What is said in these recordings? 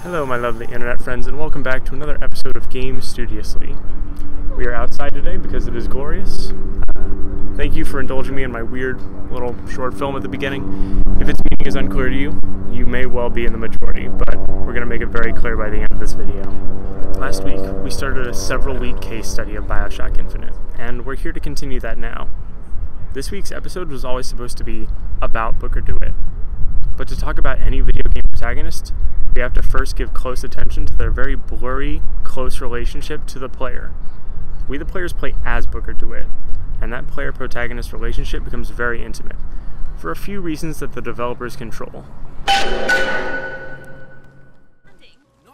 Hello my lovely internet friends, and welcome back to another episode of GameStudiously. We are outside today because it is glorious. Thank you for indulging me in my weird little short film at the beginning. If its meaning is unclear to you, you may well be in the majority, but we're going to make it very clear by the end of this video. Last week, we started a several-week case study of BioShock Infinite, and we're here to continue that now. This week's episode was always supposed to be about Booker DeWitt, but to talk about any video game protagonist, we have to first give close attention to their very blurry, close relationship to the player. We the players play as Booker DeWitt, and that player-protagonist relationship becomes very intimate, for a few reasons that the developers control.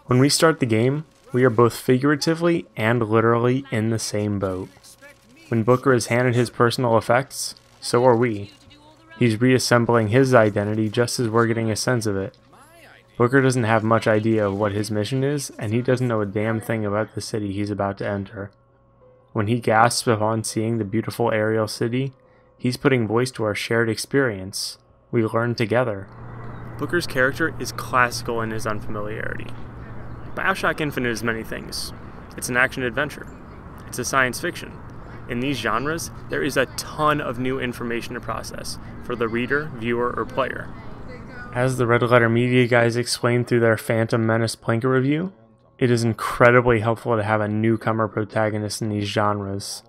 When we start the game, we are both figuratively and literally in the same boat. When Booker is handed his personal effects, so are we. He's reassembling his identity just as we're getting a sense of it. Booker doesn't have much idea of what his mission is, and he doesn't know a damn thing about the city he's about to enter. When he gasps upon seeing the beautiful aerial city, he's putting voice to our shared experience. We learn together. Booker's character is classical in his unfamiliarity. BioShock Infinite is many things. It's an action-adventure. It's a science fiction. In these genres, there is a ton of new information to process for the reader, viewer, or player. As the Red Letter Media guys explained through their Phantom Menace Planker review, it is incredibly helpful to have a newcomer protagonist in these genres.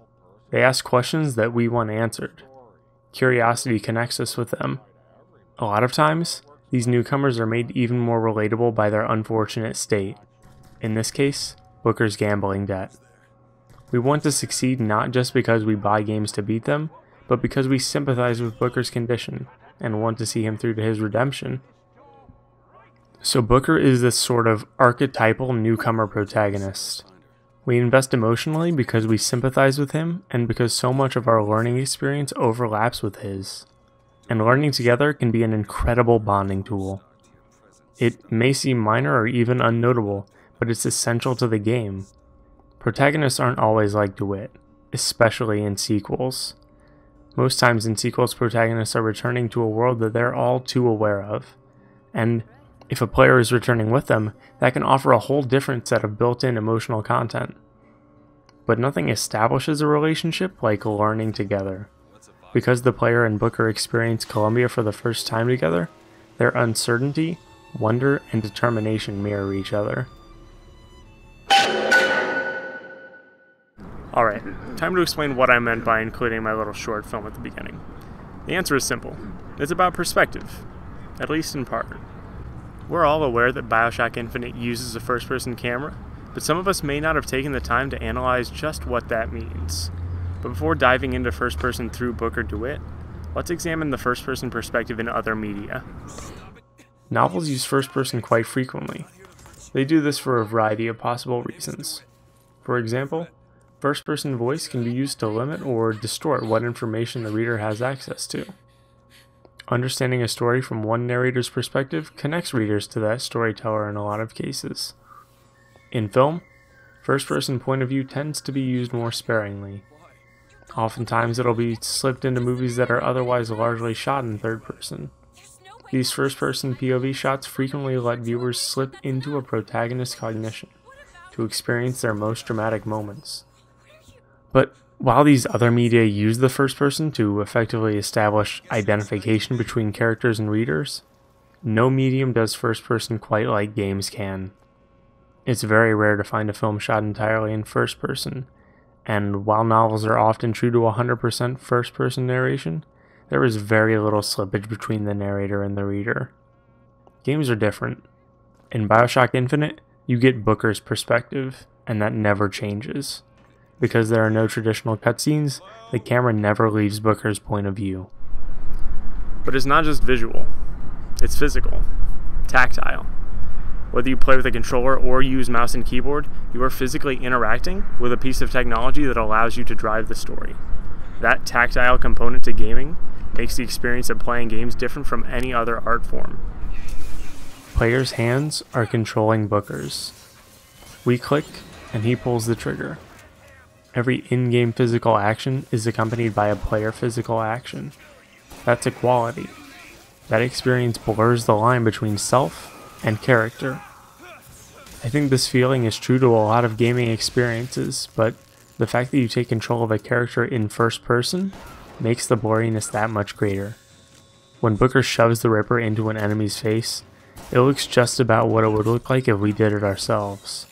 They ask questions that we want answered. Curiosity connects us with them. A lot of times, these newcomers are made even more relatable by their unfortunate state. In this case, Booker's gambling debt. We want to succeed not just because we buy games to beat them, but because we sympathize with Booker's condition and want to see him through to his redemption. So Booker is this sort of archetypal newcomer protagonist. We invest emotionally because we sympathize with him and because so much of our learning experience overlaps with his. And learning together can be an incredible bonding tool. It may seem minor or even unnotable, but it's essential to the game. Protagonists aren't always like DeWitt, especially in sequels. Most times in sequels, protagonists are returning to a world that they're all too aware of. And if a player is returning with them, that can offer a whole different set of built-in emotional content. But nothing establishes a relationship like learning together. Because the player and Booker experience Columbia for the first time together, their uncertainty, wonder, and determination mirror each other. Alright, time to explain what I meant by including my little short film at the beginning. The answer is simple. It's about perspective, at least in part. We're all aware that BioShock Infinite uses a first-person camera, but some of us may not have taken the time to analyze just what that means. But before diving into first-person through Booker DeWitt, let's examine the first-person perspective in other media. Novels use first-person quite frequently. They do this for a variety of possible reasons. For example, first-person voice can be used to limit or distort what information the reader has access to. Understanding a story from one narrator's perspective connects readers to that storyteller in a lot of cases. In film, first-person point of view tends to be used more sparingly. Oftentimes it'll be slipped into movies that are otherwise largely shot in third person. These first-person POV shots frequently let viewers slip into a protagonist's cognition to experience their most dramatic moments. But while these other media use the first person to effectively establish identification between characters and readers, no medium does first person quite like games can. It's very rare to find a film shot entirely in first person, and while novels are often true to 100% first person narration, there is very little slippage between the narrator and the reader. Games are different. In BioShock Infinite, you get Booker's perspective, and that never changes. Because there are no traditional cutscenes, the camera never leaves Booker's point of view. But it's not just visual, it's physical, tactile. Whether you play with a controller or use mouse and keyboard, you are physically interacting with a piece of technology that allows you to drive the story. That tactile component to gaming makes the experience of playing games different from any other art form. Players' hands are controlling Booker's. We click, and he pulls the trigger. Every in-game physical action is accompanied by a player physical action. That's equality. That experience blurs the line between self and character. I think this feeling is true to a lot of gaming experiences, but the fact that you take control of a character in first person makes the blurriness that much greater. When Booker shoves the Ripper into an enemy's face, it looks just about what it would look like if we did it ourselves.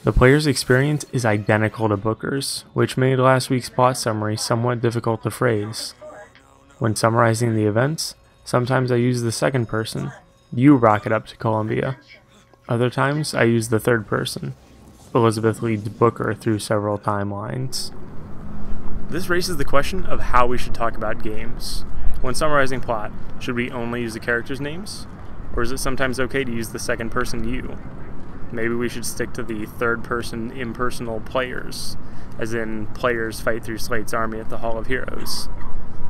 The player's experience is identical to Booker's, which made last week's plot summary somewhat difficult to phrase. When summarizing the events, sometimes I use the second person. You rocket up to Columbia. Other times, I use the third person. Elizabeth leads Booker through several timelines. This raises the question of how we should talk about games. When summarizing plot, should we only use the characters' names? Or is it sometimes okay to use the second person you? Maybe we should stick to the third person impersonal players, as in players fight through Slate's army at the Hall of Heroes.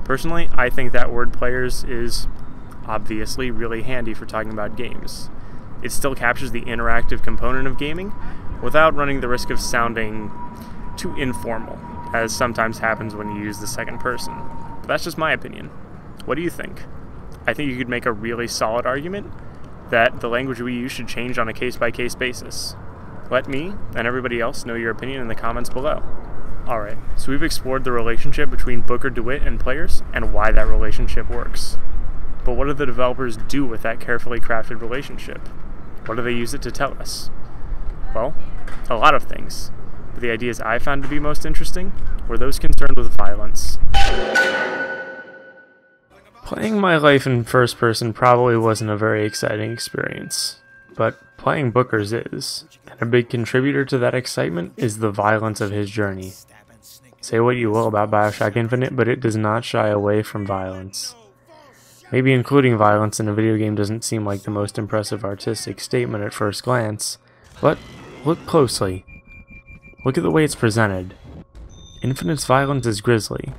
Personally, I think that word players is obviously really handy for talking about games. It still captures the interactive component of gaming without running the risk of sounding too informal, as sometimes happens when you use the second person. But that's just my opinion. What do you think? I think you could make a really solid argument that the language we use should change on a case-by-case basis. Let me and everybody else know your opinion in the comments below. Alright, so we've explored the relationship between Booker DeWitt and players and why that relationship works. But what do the developers do with that carefully crafted relationship? What do they use it to tell us? Well, a lot of things. But the ideas I found to be most interesting were those concerned with violence. Playing my life in first person probably wasn't a very exciting experience, but playing Booker's is, and a big contributor to that excitement is the violence of his journey. Say what you will about BioShock Infinite, but it does not shy away from violence. Maybe including violence in a video game doesn't seem like the most impressive artistic statement at first glance, but look closely. Look at the way it's presented. Infinite's violence is grisly.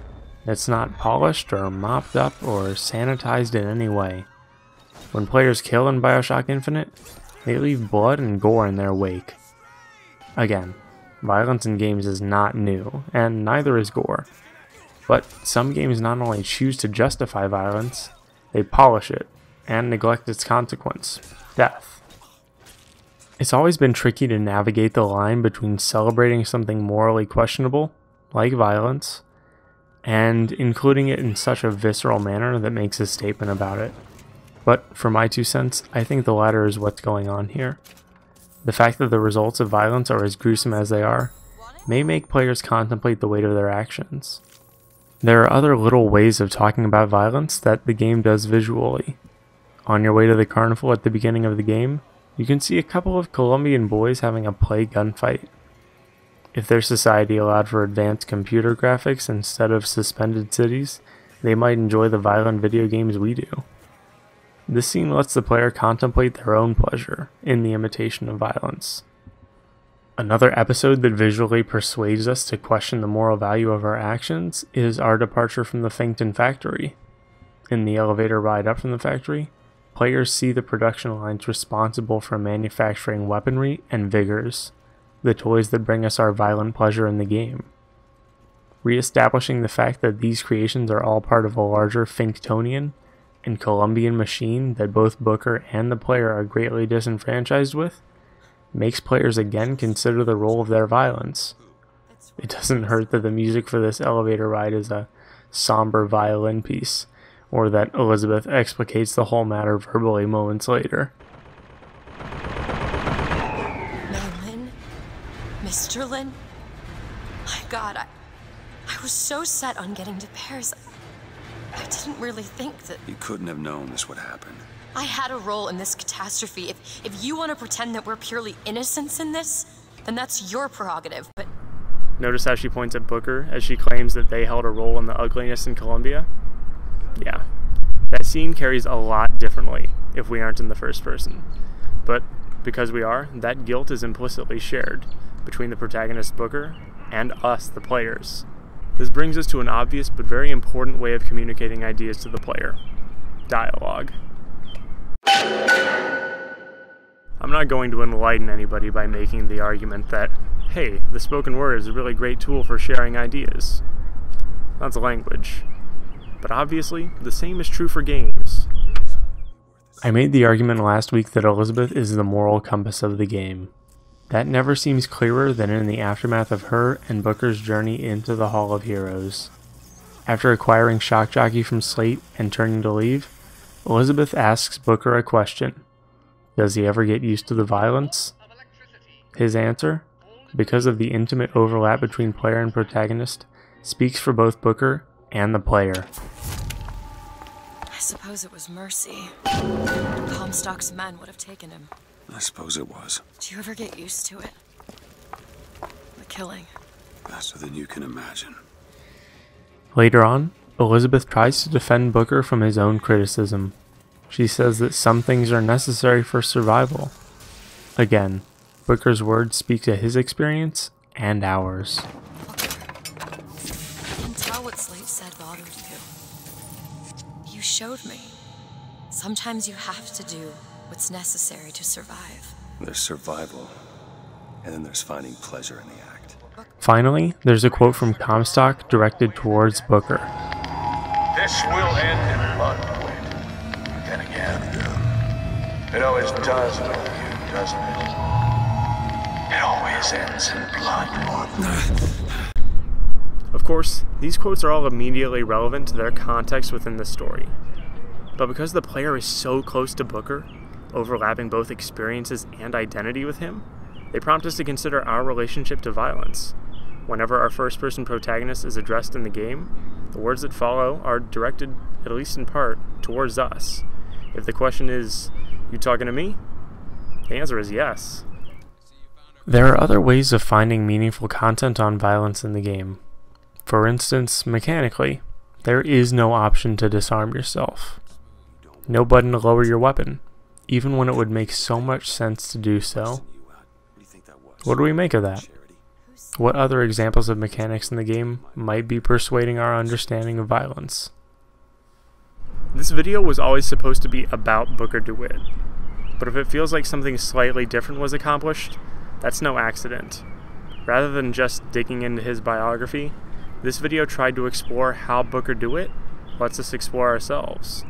It's not polished or mopped up or sanitized in any way. When players kill in BioShock Infinite, they leave blood and gore in their wake. Again, violence in games is not new, and neither is gore. But some games not only choose to justify violence, they polish it, and neglect its consequence, death. It's always been tricky to navigate the line between celebrating something morally questionable, like violence, and including it in such a visceral manner that makes a statement about it. But for my 2 cents, I think the latter is what's going on here. The fact that the results of violence are as gruesome as they are may make players contemplate the weight of their actions. There are other little ways of talking about violence that the game does visually. On your way to the carnival at the beginning of the game, you can see a couple of Colombian boys having a play gunfight. If their society allowed for advanced computer graphics instead of suspended cities, they might enjoy the violent video games we do. This scene lets the player contemplate their own pleasure in the imitation of violence. Another episode that visually persuades us to question the moral value of our actions is our departure from the Finkton factory. In the elevator ride up from the factory, players see the production lines responsible for manufacturing weaponry and vigors, the toys that bring us our violent pleasure in the game. Re-establishing the fact that these creations are all part of a larger Finktonian and Colombian machine that both Booker and the player are greatly disenfranchised with, makes players again consider the role of their violence. It doesn't hurt that the music for this elevator ride is a somber violin piece, or that Elizabeth explicates the whole matter verbally moments later. Mr. Lin? My God, I was so set on getting to Paris. I didn't really think that... You couldn't have known this would happen. I had a role in this catastrophe. If you want to pretend that we're purely innocents in this, then that's your prerogative, but... Notice how she points at Booker as she claims that they held a role in the ugliness in Colombia? Yeah. That scene carries a lot differently if we aren't in the first person. But because we are, that guilt is implicitly shared between the protagonist Booker and us, the players. This brings us to an obvious but very important way of communicating ideas to the player: dialogue. I'm not going to enlighten anybody by making the argument that, hey, the spoken word is a really great tool for sharing ideas. That's language. But obviously, the same is true for games. I made the argument last week that Elizabeth is the moral compass of the game. That never seems clearer than in the aftermath of her and Booker's journey into the Hall of Heroes. After acquiring Shock Jockey from Slate and turning to leave, Elizabeth asks Booker a question. Does he ever get used to the violence? His answer, because of the intimate overlap between player and protagonist, speaks for both Booker and the player. I suppose it was mercy. Comstock's men would have taken him. I suppose it was. Do you ever get used to it? The killing. Faster than you can imagine. Later on, Elizabeth tries to defend Booker from his own criticism. She says that some things are necessary for survival. Again, Booker's words speak to his experience and ours. Booker, I can tell what Slate said bothered you. You showed me. Sometimes you have to do what's necessary to survive. There's survival, and then there's finding pleasure in the act. Finally, there's a quote from Comstock directed towards Booker. This will end in blood, DeWitt. Then again, it always does with you, doesn't it? It always ends in blood. Of course, these quotes are all immediately relevant to their context within the story. But because the player is so close to Booker, overlapping both experiences and identity with him, they prompt us to consider our relationship to violence. Whenever our first-person protagonist is addressed in the game, the words that follow are directed, at least in part, towards us. If the question is, "You talking to me?" the answer is yes. There are other ways of finding meaningful content on violence in the game. For instance, mechanically, there is no option to disarm yourself. No button to lower your weapon, even when it would make so much sense to do so. What do we make of that? What other examples of mechanics in the game might be persuading our understanding of violence? This video was always supposed to be about Booker DeWitt, but if it feels like something slightly different was accomplished, that's no accident. Rather than just digging into his biography, this video tried to explore how Booker DeWitt lets us explore ourselves.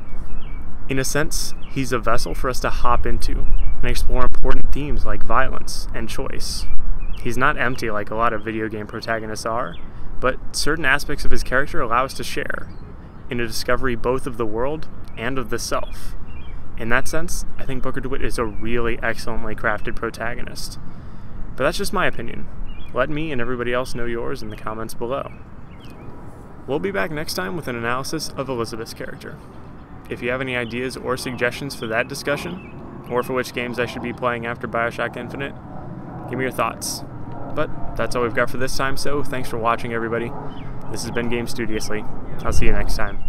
In a sense, he's a vessel for us to hop into and explore important themes like violence and choice. He's not empty like a lot of video game protagonists are, but certain aspects of his character allow us to share in a discovery both of the world and of the self. In that sense, I think Booker DeWitt is a really excellently crafted protagonist. But that's just my opinion. Let me and everybody else know yours in the comments below. We'll be back next time with an analysis of Elizabeth's character. If you have any ideas or suggestions for that discussion, or for which games I should be playing after BioShock Infinite, give me your thoughts. But that's all we've got for this time, so thanks for watching, everybody. This has been GameStudiously. I'll see you next time.